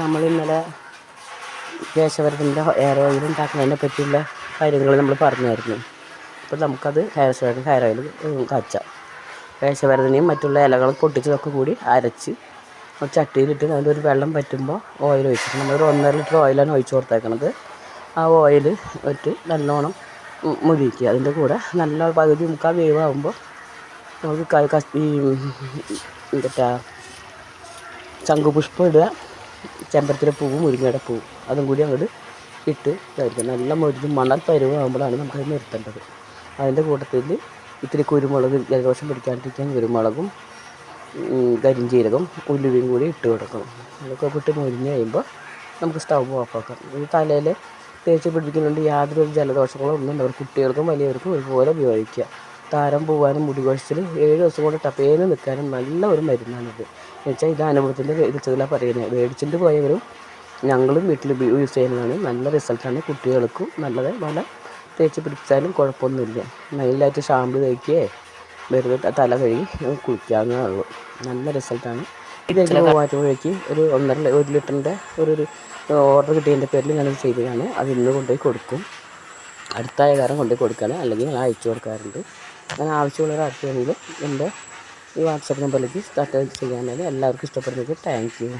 നമ്മൾ ഇന്നലെ കേശവരത്തിൻ്റെ hair oil ഉണ്ടാക്കുന്നതിനെ പറ്റിയുള്ള കാര്യങ്ങൾ നമ്മൾ പറഞ്ഞായിരുന്നു. അപ്പോൾ നമുക്കത് ഹെയർ ഓയിൽ കാച്ചാം. കേശവരത്തിനെയും മറ്റുള്ള ഇലകളും പൊട്ടിച്ചതൊക്കെ കൂടി അരച്ച് ചട്ടിയിലിട്ട് അതിലൊരു വെള്ളം പറ്റുമ്പോൾ ഓയിൽ ഒഴിച്ചിട്ട് നമ്മളൊരു 1.5 ലിറ്റർ ഓയിലാണ് ഒഴിച്ച് കൊടുത്തേക്കണത്. ആ ഓയിൽ ഇട്ട് നല്ലോണം മുരിക്കുക. അതിൻ്റെ കൂടെ നല്ല പകുതി മുക്കാൽ വേവാകുമ്പോൾ നമുക്ക് ഈ എന്താ ശംഖുപുഷ്പം ഇടുക, ചെമ്പരത്തിയുടെ പൂവും മുരിങ്ങയുടെ പൂവും അതും കൂടി അങ്ങോട്ട് ഇട്ട് കഴിക്കുക. നല്ല മുരിഞ്ഞ് മണൽ പരുവാകുമ്പോഴാണ് നമുക്കത് നിർത്തേണ്ടത്. അതിൻ്റെ കൂട്ടത്തിൽ ഇത്തിരി കുരുമുളക്, ജലദോഷം പിടിക്കാണ്ടിരിക്കാൻ കുരുമുളകും കരിഞ്ചീരകം ഉലുവയും കൂടി ഇട്ട് കൊടുക്കണം. അതൊക്കെ ഇട്ട് മുരിഞ്ഞ് കഴിയുമ്പോൾ നമുക്ക് സ്റ്റവ് ഓഫാക്കാം. ഈ തലയിൽ തേച്ച് പിടിപ്പിക്കുന്നുണ്ട് യാതൊരു ജലദോഷങ്ങളോ ഒന്നും ഉണ്ടാവും. കുട്ടികൾക്കും വലിയവർക്കും ഒരുപോലെ ഉപയോഗിക്കുക. താരം പോകാനും മുടി കൊഴിച്ചിൽ 7 ദിവസം കൊണ്ട് ടപ്പേന്ന് നിൽക്കാനും നല്ല ഒരു മരുന്നാണിത്. എന്നുവെച്ചാൽ ഇത് അനുഭവത്തിൻ്റെ വെച്ചിട്ടാണ് പറയുന്നത്. മേടിച്ചിട്ട് പോയവരും ഞങ്ങളും വീട്ടിൽ യൂസ് ചെയ്യുന്നതാണ്. നല്ല റിസൾട്ടാണ്. കുട്ടികൾക്കും നല്ലത്. പല തേച്ച് പിടിപ്പിച്ചാലും കുഴപ്പമൊന്നുമില്ല. നല്ലതായിട്ട് ഷാമ്പു തേക്കുകയോ വെറുതെ തല കഴുകി കുളിക്കാവുന്നതേ ഉള്ളൂ. നല്ല റിസൾട്ടാണ്. ഇതെല്ലാം മാറ്റുമ്പോഴേക്ക് ഒരു 1 ലിറ്ററിൻ്റെ ഒരു ഓർഡർ കിട്ടിയതിൻ്റെ പേരിൽ ഞാനത് ചെയ്തതാണ്. അത് ഇന്ന് കൊണ്ടുപോയി കൊടുക്കും. അടുത്തായ കാരണം കൊണ്ടുപോയി കൊടുക്കുകയാണ്, അല്ലെങ്കിൽ ഞാൻ അയച്ചു കൊടുക്കാറുണ്ട്. അങ്ങനെ ആവശ്യമുള്ളവർ ആർക്കെങ്കിലും എൻ്റെ ഈ വാട്സപ്പ് നമ്പറിലേക്ക് സ്റ്റാർട്ട് ചെയ്യാനാണ്. എല്ലാവർക്കും ഇഷ്ടപ്പെടുന്നത്. Thank you.